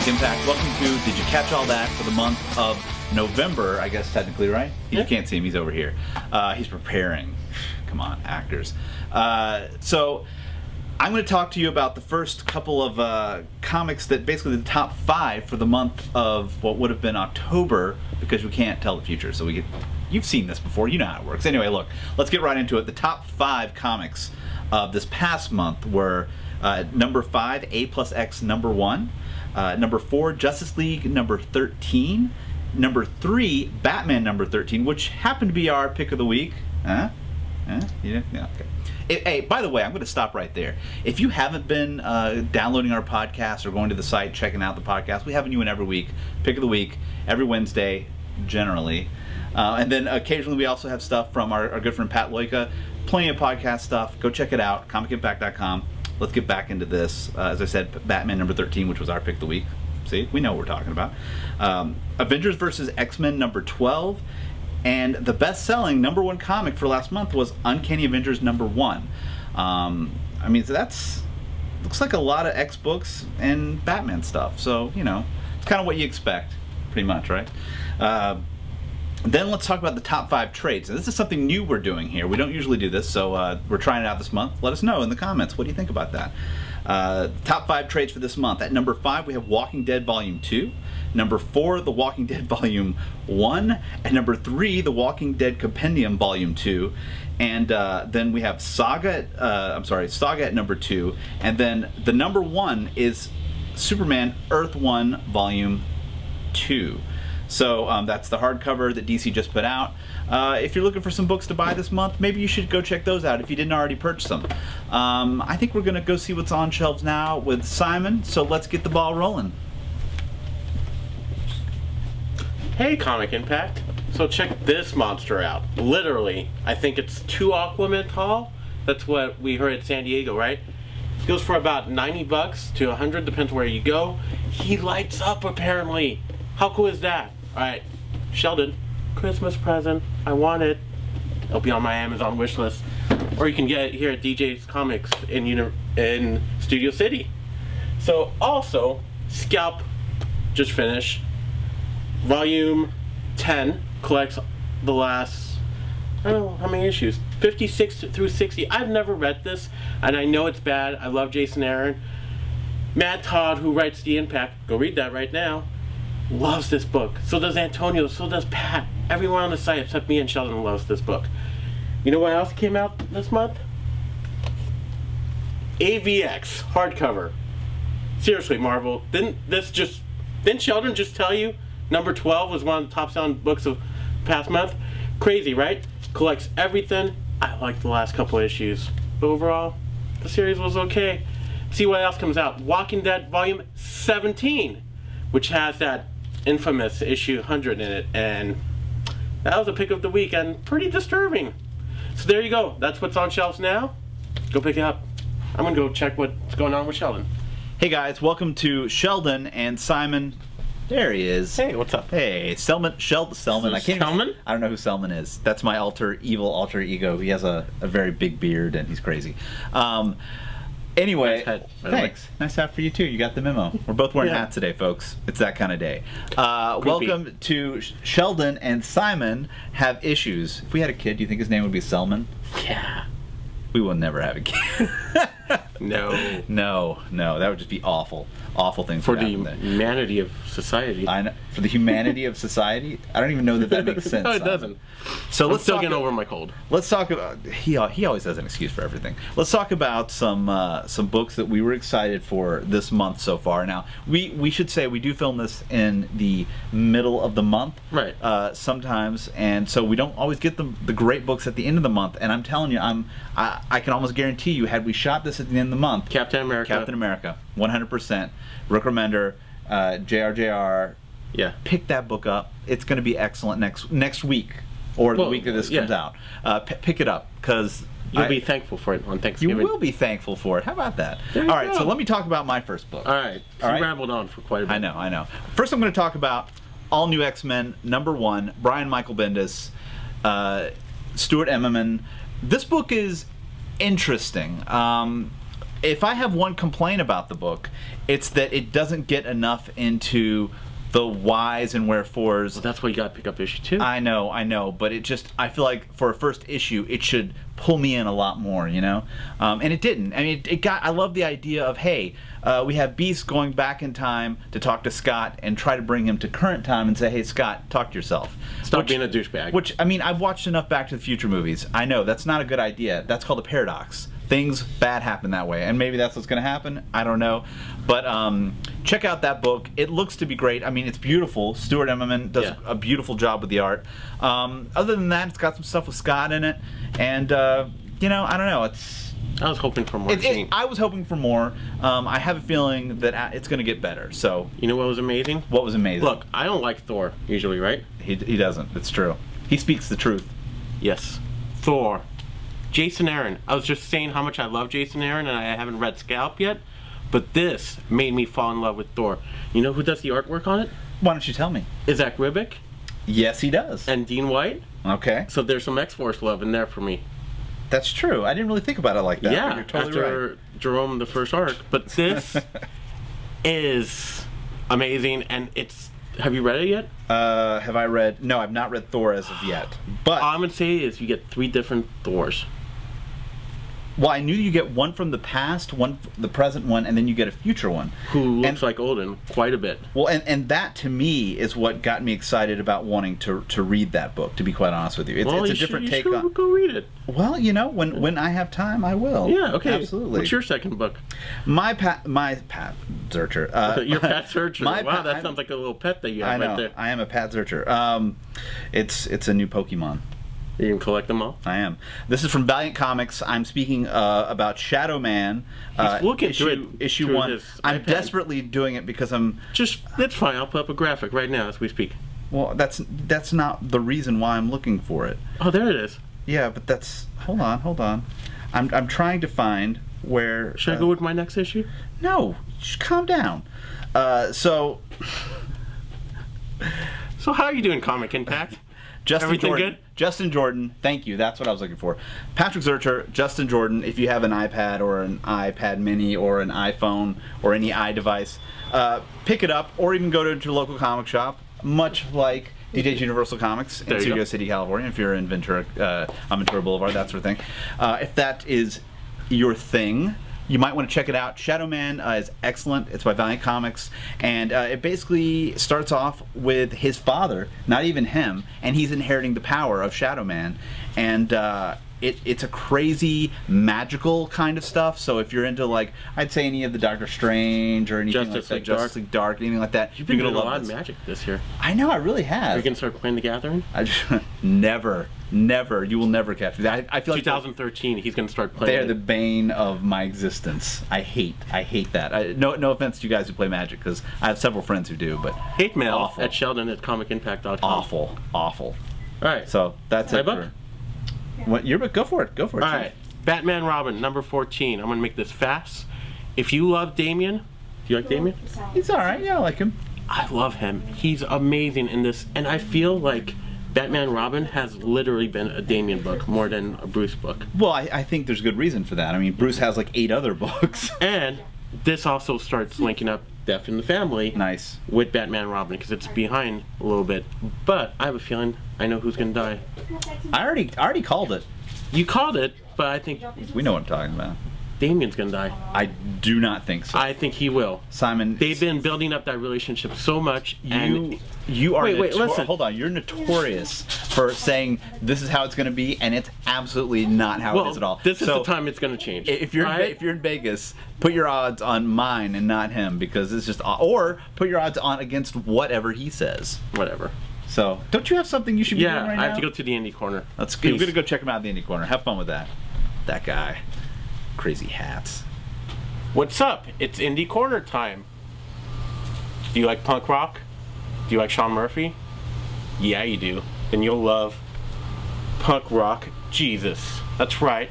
Comic Impact. Welcome to Did You Catch All That for the month of November, I guess technically, right? You can't see him, he's over here. He's preparing. Come on, actors. So I'm going to talk to you about the first couple of comics that basically the top 5 for the month of what would have been October, because we can't tell the future. So you've seen this before, you know how it works. Anyway, look, let's get right into it. The top 5 comics of this past month were number 5, A plus X number 1. Number 4, Justice League number 13. Number 3, Batman number 13, which happened to be our pick of the week. Yeah, okay. Hey, by the way, I'm going to stop right there. If you haven't been downloading our podcast or going to the site, checking out the podcast, we have a new one every week. Pick of the week, every Wednesday, generally. And then occasionally we also have stuff from our good friend Pat Loika. Plenty of podcast stuff. Go check it out, comicimpact.com. Let's get back into this. As I said, Batman number 13, which was our pick of the week. See, we know what we're talking about. Avengers vs. X-Men number 12. And the best-selling number 1 comic for last month was Uncanny Avengers number 1. I mean, so that's looks like a lot of X books and Batman stuff. So, you know, it's kind of what you expect, pretty much, right? Then let's talk about the top 5 trades. And this is something new we're doing here. We don't usually do this, so we're trying it out this month. Let us know in the comments. What do you think about that? Top 5 trades for this month. At number 5, we have Walking Dead Volume 2. Number 4, The Walking Dead Volume 1. And number 3, The Walking Dead Compendium Volume 2. And then we have Saga at number 2. And then the number 1 is Superman Earth 1 Volume 2. So that's the hardcover that DC just put out. If you're looking for some books to buy this month, maybe you should go check those out if you didn't already purchase them. I think we're going to go see what's on shelves now with Simon, so let's get the ball rolling. Hey, Comic Impact. So check this monster out. Literally, I think it's 2 Aquaman tall. That's what we heard at San Diego, right? It goes for about $90 to $100, depends where you go. He lights up, apparently. How cool is that? Alright, Sheldon, Christmas present. I want it. It'll be on my Amazon wish list. Or you can get it here at DJ's Comics in Studio City. So, also, Scalp just finished. Volume 10 collects the last, I don't know how many issues, 56 through 60. I've never read this, and I know it's bad. I love Jason Aaron. Matt Todd, who writes The Impact, go read that right now, loves this book. So does Antonio, so does Pat. Everyone on the site except me and Sheldon loves this book. You know what else came out this month? AVX hardcover. Seriously, Marvel, didn't Sheldon just tell you number 12 was one of the top selling books of past month? Crazy, right? Collects everything. I liked the last couple of issues. But overall, the series was okay. See what else comes out. Walking Dead Volume 17, which has that infamous issue 100 in it, and that was a pick of the week and pretty disturbing. So there you go. That's what's on shelves now. Go pick it up. I'm gonna go check what's going on with Sheldon. Hey guys, welcome to Sheldon and Simon. There he is. Hey, what's up? Hey, Selman. I can't Selman? I don't know who Selman is. That's my evil alter ego. He has a very big beard and he's crazy. Anyway, nice hat, thanks. Nice hat for you too. You got the memo. We're both wearing hats today, folks. It's that kind of day. Welcome to Sheldon and Simon have issues. If we had a kid, do you think his name would be Selman? Yeah. We will never have a kid. No. No. That would just be awful. Awful things for the humanity of society. I know. For the humanity of society? I don't even know that makes sense. No, it doesn't. So let's still get over my cold. Let's talk about. He always has an excuse for everything. Let's talk about some books that we were excited for this month so far. Now we should say we do film this in the middle of the month, right? Sometimes, and so we don't always get the great books at the end of the month. And I'm telling you, I can almost guarantee you, had we shot this at the end of the month, Captain America, 100%. Rick Remender, JRJR. Yeah. Pick that book up. It's going to be excellent next week, or the week that this comes out. Pick it up, because you'll be thankful for it on Thanksgiving. You will be thankful for it. How about that? All right, so let me talk about my first book. All right. You rambled on for quite a bit. I know. First, I'm going to talk about All New X-Men number 1, Brian Michael Bendis, Stuart Emmerman. This book is interesting. if I have one complaint about the book, it's that it doesn't get enough into the whys and wherefores. Well, that's why you got to pick up issue 2. I know, but I feel like for a first issue, it should pull me in a lot more, you know? And it didn't. I mean, I love the idea of, hey, we have Beast going back in time to talk to Scott and try to bring him to current time and say, hey, Scott, talk to yourself. Stop being a douchebag. Which, I mean, I've watched enough Back to the Future movies. I know, that's not a good idea. That's called a paradox. Things bad happen that way, and maybe that's what's going to happen. I don't know, but check out that book. It looks to be great. I mean, it's beautiful. Stuart Emmerman does a beautiful job with the art. Other than that, it's got some stuff with Scott in it, and you know, I don't know. I was hoping for more. I was hoping for more. I have a feeling that it's going to get better. So you know what was amazing? What was amazing? Look, I don't like Thor usually, right? He doesn't. It's true. He speaks the truth. Yes, Thor. Jason Aaron. I was just saying how much I love Jason Aaron, and I haven't read Scalp yet, but this made me fall in love with Thor. You know who does the artwork on it? Why don't you tell me? Zach Ribic. Yes, he does. And Dean White. Okay. So there's some X-Force love in there for me. That's true. I didn't really think about it like that. Yeah, you're totally after right. Jerome, the first arc. But this is amazing, and it's... Have you read it yet? Have I read... No, I've not read Thor as of yet. But all I'm going to say is you get 3 different Thors. Well, I knew you get one from the past, one the present one, and then you get a future one. Who looks like Odin quite a bit. Well, and that to me is what got me excited about wanting to read that book, to be quite honest with you. It's a different take on... Go read it. Well, you know, when I have time, I will. Yeah, okay. Absolutely. What's your second book? My Pat Zurcher. Your Pat Zurcher. Wow, that sounds like a little pet that you have right there. I am a Pat Zurcher. It's a new Pokemon. You can collect them all? I am. This is from Valiant Comics. I'm speaking about Shadow Man. Issue 1. I'm desperately doing it because I'm... That's fine. I'll put up a graphic right now as we speak. Well, that's not the reason why I'm looking for it. Oh, there it is. Yeah, but that's... Hold on. I'm trying to find where... Should I go with my next issue? No. Just calm down. So how are you doing, Comic Impact? Everything good? Justin Jordan, thank you. That's what I was looking for. Patrick Zurcher, Justin Jordan. If you have an iPad or an iPad Mini or an iPhone or any iDevice, pick it up or even go to your local comic shop. Much like DJ's Universal Comics in Studio City, California. If you're in Ventura, on Ventura Boulevard, that sort of thing. If that is your thing, you might want to check it out. Shadow Man is excellent. It's by Valiant Comics, and it basically starts off with his father, not even him, and he's inheriting the power of Shadow Man, and it's a crazy magical kind of stuff. So if you're into, like, I'd say any of the Doctor Strange or anything Justice League Dark, anything like that, you've been doing a lot of magic this year. I know, I really have. Are you gonna start playing The Gathering? Never. You will never catch me. I feel 2013, he's gonna start playing. They're the bane of my existence. I hate that. No offense to you guys who play Magic, because I have several friends who do, but hate mail at Sheldon at comicimpact.com. Awful. All right. So that's it. Book? What your book? Go for it. All right. Batman Robin, number 14. I'm gonna make this fast. If you love Damian, do you like Damian? He's all right. Yeah, I like him. I love him. He's amazing in this, and I feel like Batman Robin has literally been a Damian book more than a Bruce book. Well, I think there's good reason for that. I mean, Bruce has like 8 other books. And this also starts linking up Death in the Family with Batman Robin, because it's behind a little bit. But I have a feeling I know who's going to die. I already called it. You called it, but I think... We know what I'm talking about. Damian's gonna die. I do not think so. I think he will. Simon, they've been building up that relationship so much. You are wait, listen. Hold on. You're notorious for saying this is how it's going to be, and it's absolutely not how it is at all. This is the time it's going to change. If you're in Vegas, put your odds on mine and not him, because it's just, or put your odds on against whatever he says. Whatever. So, don't you have something you should be doing right now? I have to go to the Indie Corner. We're going to go check him out in the Indie Corner. Have fun with that. That guy. Crazy hats. What's up? It's Indie Corner time. Do you like punk rock? Do you like Sean Murphy? Yeah, you do. Then you'll love Punk Rock Jesus. That's right.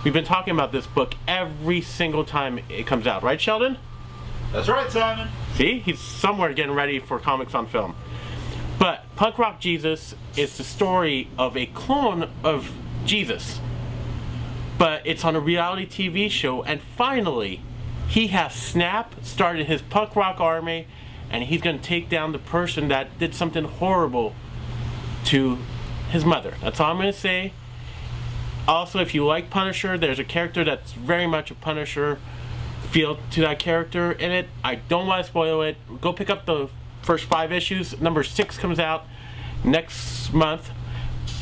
We've been talking about this book every single time it comes out. Right, Sheldon? That's right, Simon. See? He's somewhere getting ready for Comics on Film. But Punk Rock Jesus is the story of a clone of Jesus. but it's on a reality TV show, and finally, he has snapped, started his punk rock army, and he's going to take down the person that did something horrible to his mother. That's all I'm going to say. Also, if you like Punisher, there's a character that's very much a Punisher feel to that character in it. I don't want to spoil it. Go pick up the first 5 issues. Number 6 comes out next month.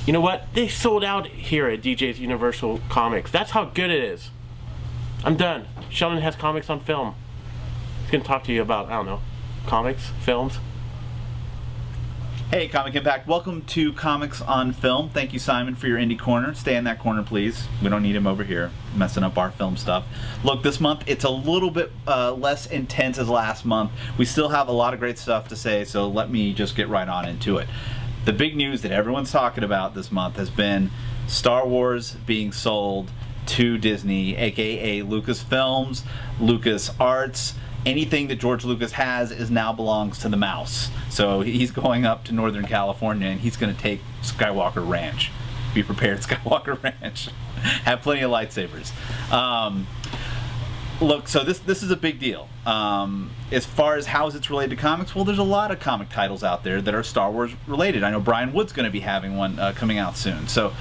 You know what? They sold out here at DJ's Universal Comics. That's how good it is. I'm done. Sheldon has comics on film. He's going to talk to you about, I don't know, comics, films. Hey, Comic Impact. Welcome to Comics on Film. Thank you, Simon, for your indie corner. Stay in that corner, please. We don't need him over here messing up our film stuff. Look, this month, it's a little bit less intense as last month. We still have a lot of great stuff to say, so let me just get right on into it. The big news that everyone's talking about this month has been Star Wars being sold to Disney, aka Lucasfilms, LucasArts. Anything that George Lucas has is now belongs to the mouse. So he's going up to Northern California and he's going to take Skywalker Ranch. Be prepared, Skywalker Ranch. Have plenty of lightsabers. Look, so this is a big deal. As far as how it's related to comics, well, there's a lot of comic titles out there that are Star Wars related. I know Brian Wood's going to be having one coming out soon. So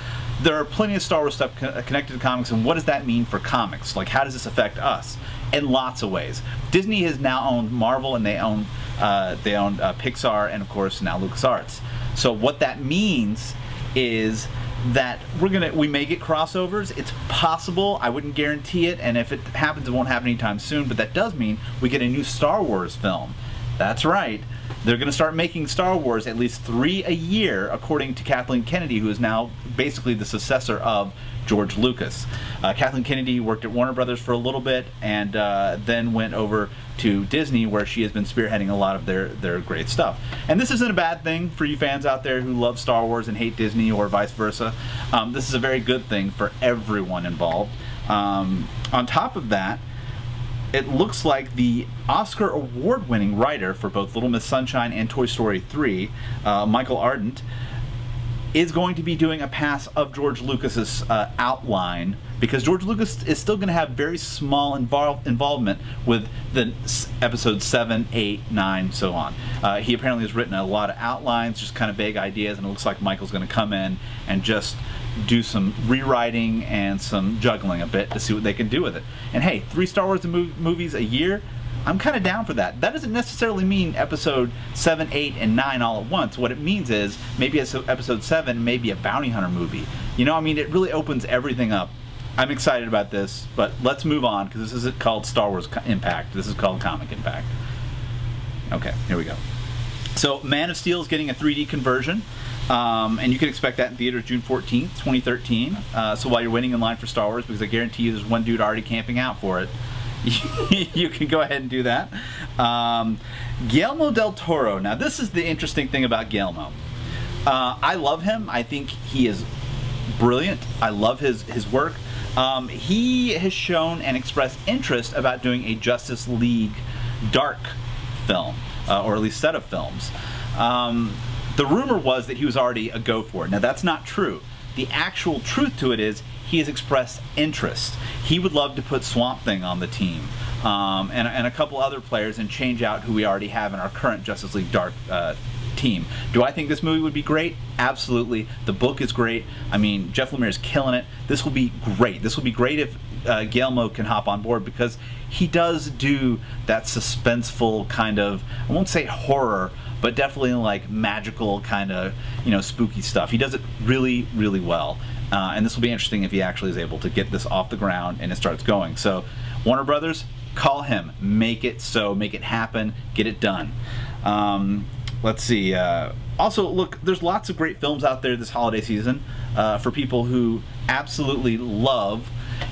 there are plenty of Star Wars stuff connected to comics, and what does that mean for comics? Like, how does this affect us? In lots of ways. Disney has now owned Marvel, and they own Pixar, and of course now LucasArts. So what that means is that we may get crossovers. It's possible. I wouldn't guarantee it, and if it happens, it won't happen anytime soon. But that does mean we get a new Star Wars film. That's right. They're going to start making Star Wars at least 3 a year, according to Kathleen Kennedy, who is now basically the successor of George Lucas. Kathleen Kennedy worked at Warner Brothers for a little bit and then went over to Disney, where she has been spearheading a lot of their great stuff. And this isn't a bad thing for you fans out there who love Star Wars and hate Disney, or vice versa. This is a very good thing for everyone involved. On top of that, it looks like the Oscar award-winning writer for both Little Miss Sunshine and Toy Story 3, Michael Ardent, is going to be doing a pass of George Lucas's outline, because George Lucas is still going to have very small involvement with the episodes 7, 8, 9, so on. He apparently has written a lot of outlines, just kind of vague ideas, and it looks like Michael's going to come in and just do some rewriting and some juggling a bit to see what they can do with it. And hey, 3 Star Wars movies a year, I'm kind of down for that. That doesn't necessarily mean episode 7, 8, and 9 all at once. What it means is maybe episode 7, maybe a bounty hunter movie. You know, I mean, it really opens everything up. I'm excited about this, but let's move on, because this isn't called Star Wars Impact. This is called Comic Impact. Okay, here we go. So Man of Steel is getting a 3D conversion. And you can expect that in theaters June 14th, 2013. So while you're waiting in line for Star Wars, because I guarantee you there's one dude already camping out for it, you can go ahead and do that. Guillermo del Toro. Now, this is the interesting thing about Guillermo. I love him. I think he is brilliant. I love his work. He has shown and expressed interest about doing a Justice League Dark film, or at least set of films. The rumor was that he was already a go for it. Now, that's not true. The actual truth to it is he has expressed interest. He would love to put Swamp Thing on the team, and a couple other players, and change out who we already have in our current Justice League Dark team. Do I think this movie would be great? Absolutely. The book is great. I mean, Jeff Lemire is killing it. This will be great. This will be great if Guillermo can hop on board, because he does do that suspenseful kind of, I won't say horror, but definitely like magical kind of, you know, spooky stuff. He does it really, really well. And this will be interesting if he actually is able to get this off the ground and it starts going. So Warner Brothers, call him. Make it so. Make it happen. Get it done. Let's see. Also, look, there's lots of great films out there this holiday season for people who absolutely love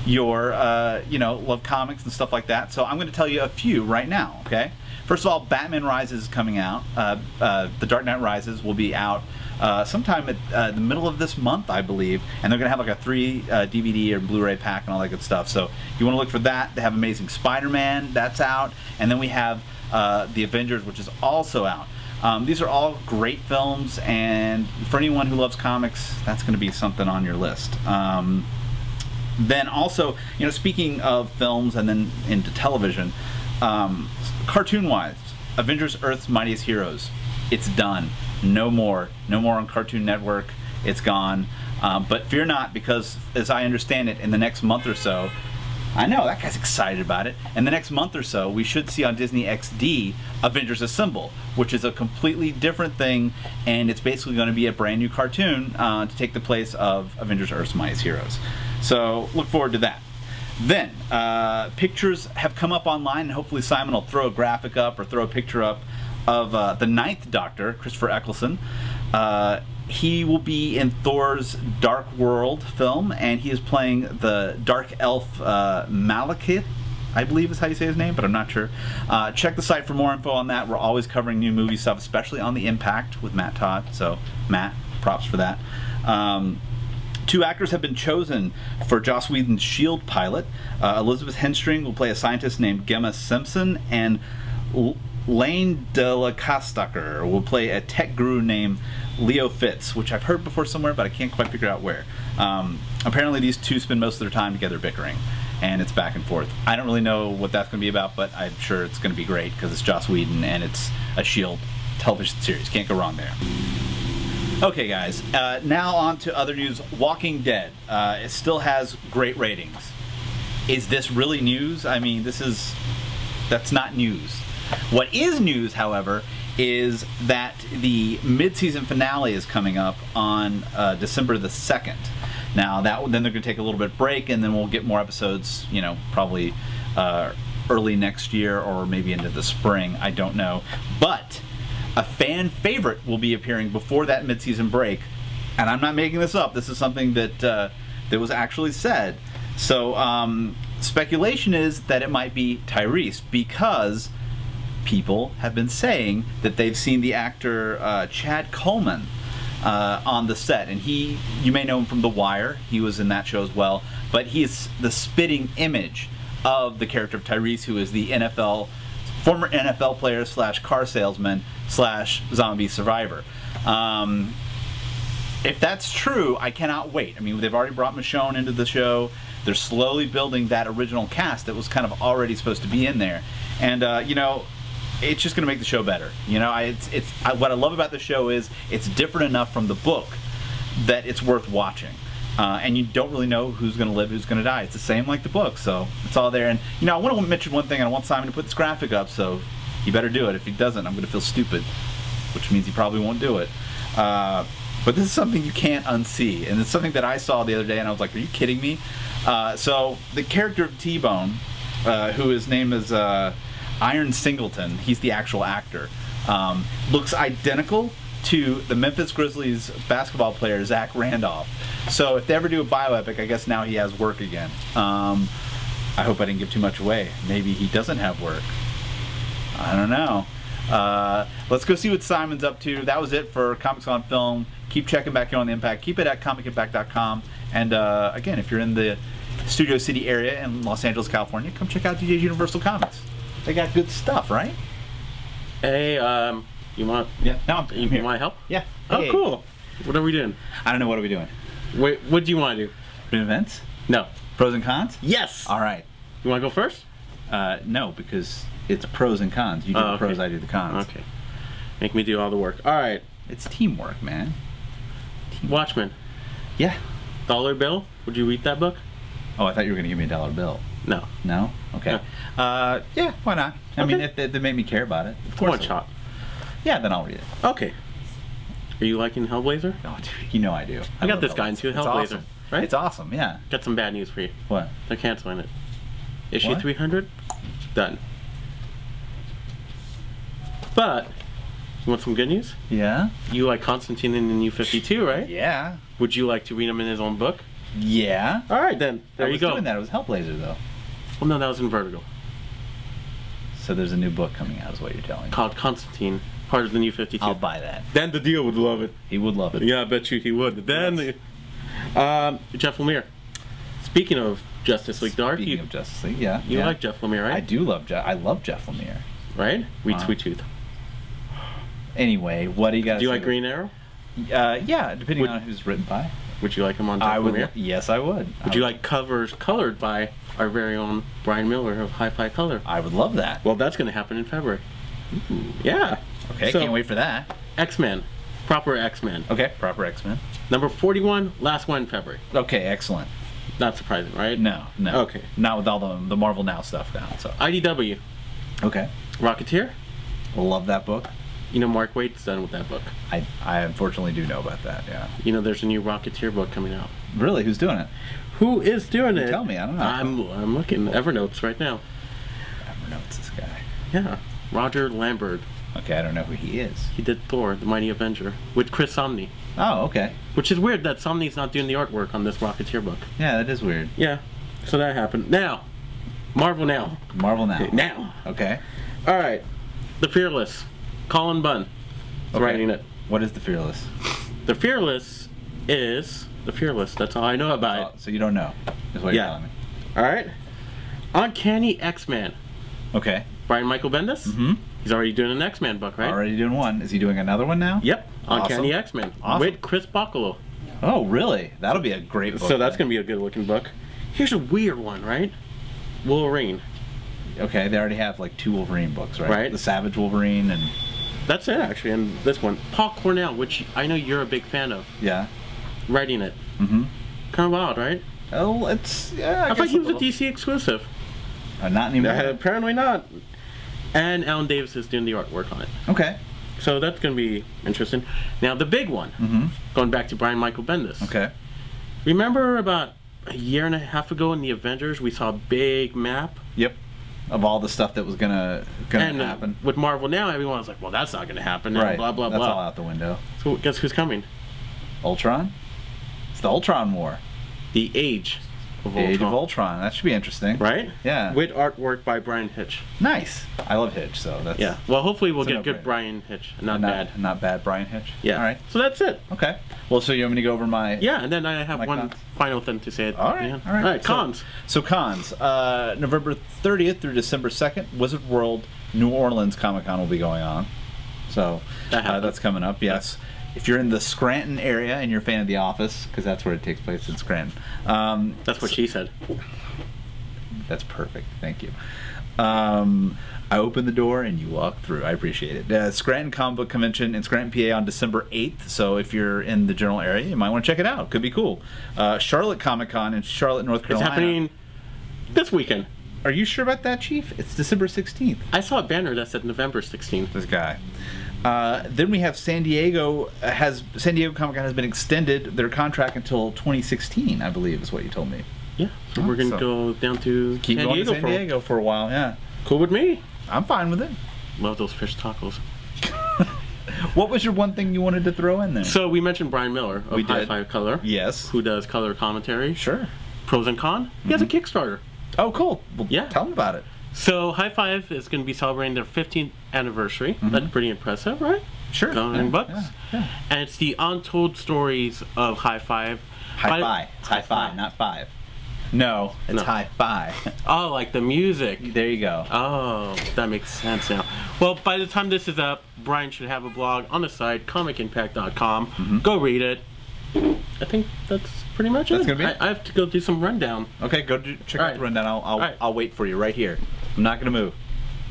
love comics and stuff like that. So I'm going to tell you a few right now, okay? First of all, Batman Rises is coming out. The Dark Knight Rises will be out sometime at the middle of this month, I believe, and they're going to have like a 3 DVD or Blu-ray pack and all that good stuff. So if you want to look for that, they have Amazing Spider-Man, that's out, and then we have The Avengers, which is also out. These are all great films, and for anyone who loves comics, that's going to be something on your list. Then also, speaking of films and then into television, cartoon-wise, Avengers: Earth's Mightiest Heroes, it's done. No more on Cartoon Network. It's gone. But fear not, because as I understand it, in the next month or so, I know that guy's excited about it. In the next month or so, we should see on Disney XD Avengers Assemble, which is a completely different thing, and it's basically going to be a brand new cartoon to take the place of Avengers: Earth's Mightiest Heroes. So look forward to that. Then pictures have come up online, and hopefully Simon will throw a graphic up or throw a picture up of the Ninth Doctor, Christopher Eccleston. He will be in Thor's Dark World film, and he is playing the Dark Elf Malekith, I believe is how you say his name, but I'm not sure. Check the site for more info on that. We're always covering new movie stuff, especially on The Impact with Matt Todd. So, Matt, props for that. 2 actors have been chosen for Joss Whedon's S.H.I.E.L.D. pilot. Elizabeth Henstring will play a scientist named Gemma Simpson, and Lane Delacostacker will play a tech guru named Leo Fitz, which I've heard before somewhere, but I can't quite figure out where. Apparently these two spend most of their time together bickering, and it's back and forth. I don't really know what that's going to be about, but I'm sure it's going to be great because it's Joss Whedon and it's a S.H.I.E.L.D. television series. Can't go wrong there. Okay, guys, now on to other news. Walking Dead. It still has great ratings. Is this really news? I mean, that's not news. What is news, however, is that the mid-season finale is coming up on December the 2nd. Now, then they're going to take a little bit break, and then we'll get more episodes, probably early next year or maybe into the spring. I don't know. But a fan favorite will be appearing before that mid-season break, and I'm not making this up. This is something that was actually said. So speculation is that it might be Tyrese, because people have been saying that they've seen the actor Chad Coleman on the set, and you may know him from The Wire. He was in that show as well, but he is the spitting image of the character of Tyrese, who is the former NFL player / car salesman / zombie survivor. If that's true, I cannot wait. I mean, they've already brought Michonne into the show. They're slowly building that original cast that was kind of already supposed to be in there, and it's just going to make the show better. What I love about the show is it's different enough from the book that it's worth watching. And you don't really know who's going to live, who's going to die. It's the same like the book, so it's all there. And I want to mention one thing, and I want Simon to put this graphic up, so he better do it. If he doesn't, I'm going to feel stupid, which means he probably won't do it. But this is something you can't unsee, and it's something that I saw the other day, and I was like, are you kidding me? So the character of T-Bone, who his name is Iron Singleton, he's the actual actor, looks identical to the Memphis Grizzlies basketball player Zach Randolph. So if they ever do a bioepic, I guess now he has work again. I hope I didn't give too much away. Maybe he doesn't have work. I don't know. Let's go see what Simon's up to. That was it for Comics on Film. Keep checking back here on The Impact. Keep it at comicimpact.com. And again, if you're in the Studio City area in Los Angeles, California, come check out DJ's Universal Comics. They got good stuff, right? Hey, you want? Yeah. No, you want help? Yeah. Oh, Hey. cool. What are we doing? I don't know. What are we doing? Wait, what do you want to do? Doing events? No. Pros and cons? Yes. All right. You want to go first? No, because it's pros and cons. You do the pros, I do the cons. Okay. Make me do all the work. All right. It's teamwork, man. Watchmen. Yeah. Dollar Bill. Would you read that book? Oh, I thought you were going to give me a $1 bill. No. No? Okay. Yeah, why not? I mean, if they made me care about it. Of course. One shot. Yeah, then I'll read it. Okay. Are you liking Hellblazer? Oh, dude, you know I do. I got this guy into Hellblazer. Awesome. Right? It's awesome, yeah. Got some bad news for you. What? They're canceling it. Issue What? 300, done. But, you want some good news? Yeah? You like Constantine in the New 52, right? Yeah. Would you like to read him in his own book? Yeah. All right, then. There you go. I was doing that. It was Hellblazer, though. Well, no, that was in Vertigo. So there's a new book coming out, is what you're telling me. Called Constantine, part of the New 52. I'll buy that. Dan the Deal would love it. He would love it. Yeah, I bet you he would. Then, Jeff Lemire. Speaking of Justice League Dark, Speaking of Justice League, yeah. You yeah. like Jeff Lemire, right? I do love Jeff. I love Jeff Lemire. Right? Read Sweet Tooth. Anyway, what do you got? Do you like Green Arrow? Yeah, depending on who's written by. Would you like them on Jeff Lemire? Yes, I would. Would you like covers colored by our very own Brian Miller of Hi-Fi Color? I would love that. Well, that's going to happen in February. Ooh. Yeah. Okay, So, can't wait for that. X-Men. Proper X-Men. Okay, proper X-Men. Number 41, last one in February. Okay, excellent. Not surprising, right? No. Okay. Not with all the Marvel Now stuff now. So. IDW. Okay. Rocketeer. Love that book. You know Mark Waid's done with that book. I unfortunately do know about that, yeah. You know there's a new Rocketeer book coming out. Really? Who's doing it? Who is doing it? Tell me, I don't know. I'm looking Evernotes right now. Evernotes, this guy. Yeah. Roger Lambert. Okay, I don't know who he is. He did Thor, the Mighty Avenger, with Chris Samnee. Oh, okay. Which is weird that Samnee's not doing the artwork on this Rocketeer book. Yeah, that is weird. Yeah. So that happened. Now, Marvel Now. Marvel Now. Now. Okay. All right. The Fearless. Colin Bunn is writing it. What is The Fearless? The Fearless is The Fearless. That's all I know about it. So you don't know, is what you're telling me. All right. Uncanny X-Men. Okay. Brian Michael Bendis. Mm-hmm. He's already doing an X-Men book, right? Already doing one. Is he doing another one now? Yep. Uncanny X-Men. Awesome. With Chris Bocolo. Oh, really? That'll be a great book. So that's going to be a good-looking book. Here's a weird one, right? Wolverine. Okay, they already have like 2 Wolverine books, right? Right. The Savage Wolverine and... That's it, actually, and this one. Paul Cornell, which I know you're a big fan of. Yeah. Writing it. Mm-hmm. Kind of odd, right? Oh, it's... Yeah, I thought he was a DC exclusive. Not anymore. Apparently not. And Alan Davis is doing the artwork on it. Okay. So that's going to be interesting. Now, the big one, going back to Brian Michael Bendis. Okay. Remember about a year and a half ago in the Avengers, we saw a big map? Yep. Of all the stuff that was gonna happen. With Marvel Now, everyone was like, well, that's not going to happen. Right. And blah, blah, That's blah. all out the window. So guess who's coming? Ultron? It's the Ultron War. The Age of Ultron. Age of Ultron. That should be interesting. Right? Yeah. With artwork by Brian Hitch. Nice. I love Hitch, so that's... Yeah. Well, hopefully we'll It's a get good no-brainer. Brian Hitch, and not bad. Not bad Brian Hitch? Yeah. All right. So that's it. Okay. Well, so you want me to go over my... Yeah, and then I have My one cons? final thing to say. All right. Yeah. All right. Cons. So cons. November 30th through December 2nd, Wizard World New Orleans Comic-Con will be going on. So that's coming up, yes. If you're in the Scranton area and you're a fan of The Office, because that's where it takes place in Scranton. That's what she said. That's perfect. Thank you. I open the door and you walk through. I appreciate it. Scranton Comic Book Convention in Scranton, PA on December 8th. So if you're in the general area, you might want to check it out. Could be cool. Charlotte Comic Con in Charlotte, North Carolina. It's happening this weekend. Are you sure about that, Chief? It's December 16th. I saw a banner that said November 16th. This guy. Then we have San Diego. San Diego Comic Con has been extended their contract until 2016, I believe, is what you told me. Yeah. So we're going to go down to Keep going to San Diego for a while, yeah. Cool with me. I'm fine with it. Love those fish tacos. What was your one thing you wanted to throw in there? So we mentioned Brian Miller of We did. Hi-Fi Color. Yes. Who does color commentary. Sure. Pros and cons. He has a Kickstarter. Oh, cool. Well, Yeah. Tell me about it. So High Five is going to be celebrating their 15th anniversary. That's pretty impressive, right? Sure. $100 bucks. Yeah. And it's the untold stories of High Five. Hi-fi. It's hi-fi, not 5. No, it's No. hi-fi. Oh, like the music. There you go. Oh, that makes sense now. Well, by the time this is up, Brian should have a blog on the site, comicimpact.com. Go read it. I think that's pretty much That's it. gonna be it? I have to go do some rundown. Okay, go check out Alright. the rundown. Alright. I'll wait for you right here. I'm not gonna move.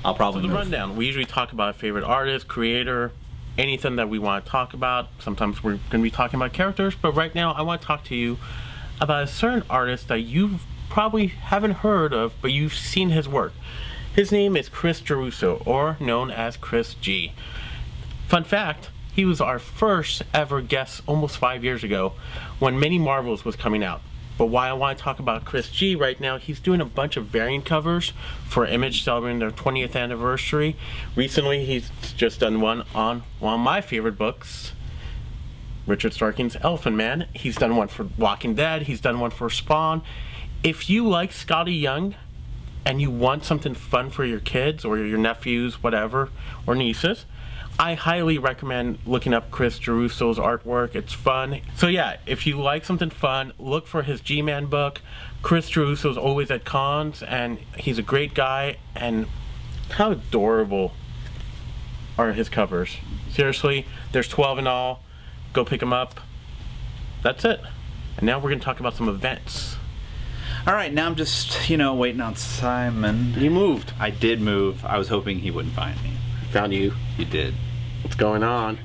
I'll probably The move. rundown. We usually talk about a favorite artist, creator, anything that we want to talk about. Sometimes we're going to be talking about characters, but right now I want to talk to you about a certain artist that you probably haven't heard of, but you've seen his work. His name is Chris Geruso, or known as Chris G. Fun fact, he was our first ever guest almost 5 years ago when Many Marvels was coming out. But why I want to talk about Chris G right now, he's doing a bunch of variant covers for Image celebrating their 20th anniversary. Recently, he's just done one on one of my favorite books, Richard Starking's Elephant Man. He's done one for Walking Dead. He's done one for Spawn. If you like Scotty Young and you want something fun for your kids or your nephews, whatever, or nieces, I highly recommend looking up Chris Geruso's artwork. It's fun. So yeah, if you like something fun, look for his G-Man book. Chris Geruso's always at cons, and he's a great guy, and how adorable are his covers. Seriously, there's 12 in all. Go pick them up. That's it. And now we're going to talk about some events. All right, now I'm just, waiting on Simon. You moved. I did move. I was hoping he wouldn't find me. Found you. You did. What's going on?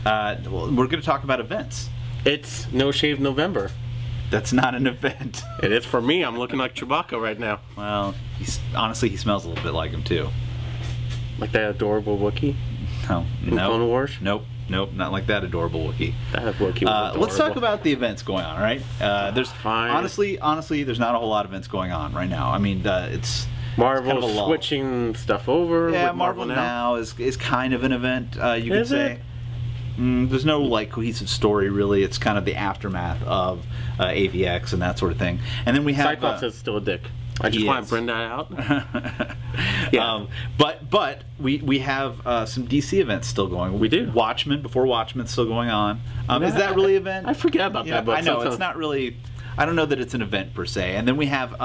Well, we're going to talk about events. It's No Shave November. That's not an event. It is for me. I'm looking like Chewbacca right now. Well, honestly, he smells a little bit like him, too. Like that adorable Wookiee? No. In Clone Wars? Nope, not like that adorable Wookiee. That Wookiee was adorable. Let's talk about the events going on, all right? There's Fine. Honestly, there's not a whole lot of events going on right now. I mean, it's Marvel kind of a lull. switching stuff over. Yeah, with Marvel now is kind of an event, you could Is say. it? There's no cohesive story really. It's kind of the aftermath of AVX and that sort of thing. And then we have Cyclops is still a dick. I just want to bring that out. Yeah. But we have some DC events still going. We do. Watchmen, before Watchmen's still going on. Is that really an event? I forget about that book. I know, it's not really... I don't know that it's an event per se. And then we have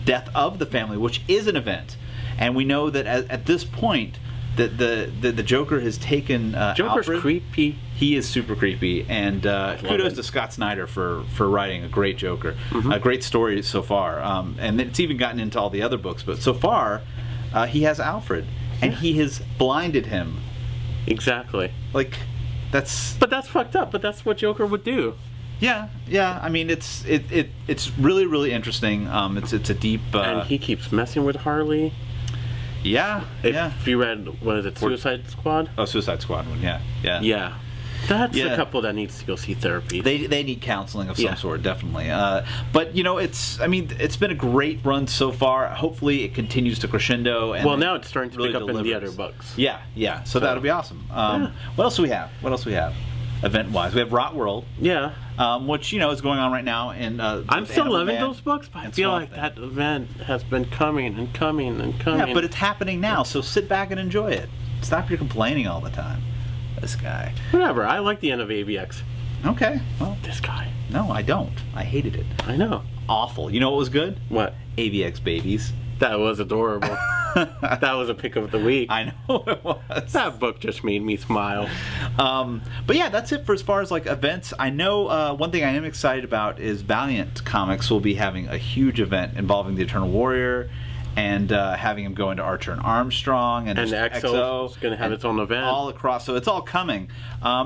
Death of the Family, which is an event. And we know that at this point... The Joker has taken Joker's Alfred. creepy. He is super creepy, and kudos to Scott Snyder for writing a great Joker, a great story so far, and it's even gotten into all the other books. But so far, he has Alfred, and he has blinded him. Exactly. Like, that's. But that's fucked up. But that's what Joker would do. Yeah. I mean, it's really, really interesting. It's a deep. And he keeps messing with Harley. Yeah. If you read, what is it, Suicide Squad? Oh, Suicide Squad one. Yeah. Yeah. That's a couple that needs to go see therapy. They need counseling of some sort, definitely. But it's been a great run so far. Hopefully, it continues to crescendo. And now it's starting to pick up in the other books. Yeah. So that'll be awesome. What else do we have? Event-wise, we have Rot World. Yeah. Which is going on right now. And I'm still loving those books, but I feel like that event has been coming and coming and coming. Yeah, but it's happening now. So sit back and enjoy it. Stop your complaining all the time. This guy. Whatever. I like the end of AVX. Okay. Well, this guy. No, I don't. I hated it. I know. Awful. You know what was good? What? AVX Babies. That was adorable. That was a pick of the week. I know it was. That book just made me smile. But yeah, that's it for as far as events. I know one thing I am excited about is Valiant Comics will be having a huge event involving the Eternal Warrior and having him go into Archer and Armstrong and EXO is going to have its own event all across. So it's all coming.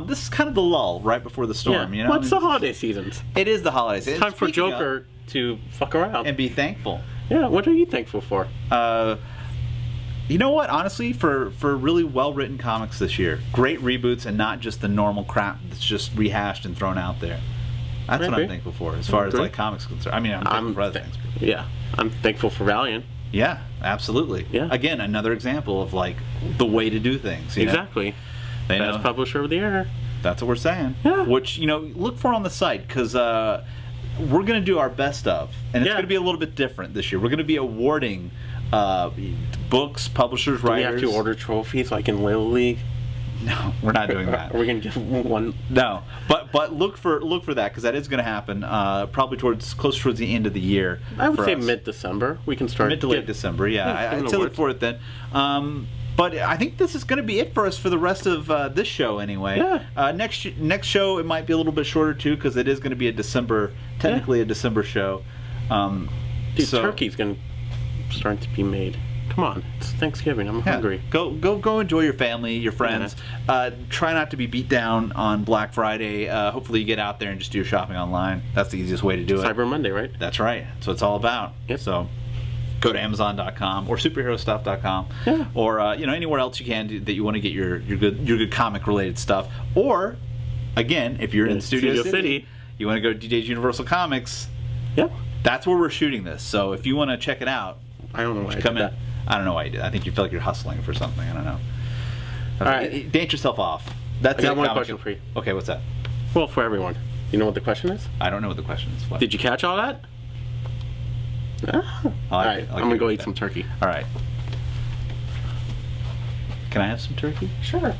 This is kind of the lull right before the storm. Yeah. What's the holiday seasons? It is the holidays. It's time for Joker to fuck around and be thankful. Yeah, what are you thankful for? You know what? Honestly, for really well-written comics this year, great reboots and not just the normal crap that's just rehashed and thrown out there. That's what I'm thankful for, as far as comics concerned. I mean, I'm thankful for other things. Yeah, I'm thankful for Valiant. Yeah, absolutely. Yeah. Again, another example of the way to do things. Exactly. Best publisher of the year. That's what we're saying. Yeah. Which look for on the site because. We're going to do our best of, and it's going to be a little bit different this year. We're going to be awarding books, publishers, writers. Do we have to order trophies like in Little League? No, we're not doing that. Are we going to give one? No, but look for that because that is going to happen probably close towards the end of the year. I would say mid-December. We can start mid to late December. Yeah, I'd say look for it then. But I think this is going to be it for us for the rest of this show anyway. Yeah. Next show it might be a little bit shorter too because it is going to be a December show. Dude, turkey's going to start to be made. Come on, it's Thanksgiving. I'm hungry. Go enjoy your family, your friends. Yeah. Try not to be beat down on Black Friday. Hopefully you get out there and just do your shopping online. That's the easiest way to do it. Cyber Monday, right? That's right. That's what it's all about. Yep. So go to Amazon.com or superherostuff.com or anywhere else you can that you want to get your good comic related stuff. Or again, if you're in Studio City, you want to go to DJ's Universal Comics. Yep. That's where we're shooting this. So if you want to check it out, I don't know why come in. I don't know why you did. I think you feel like you're hustling for something. I don't know. All right. Dance yourself off. That's I got one question for you. Okay, what's that? Well, for everyone. You know what the question is? I don't know what the question is. What? Did you catch all that? All right, I'm going to go eat some turkey. All right. Can I have some turkey? Sure.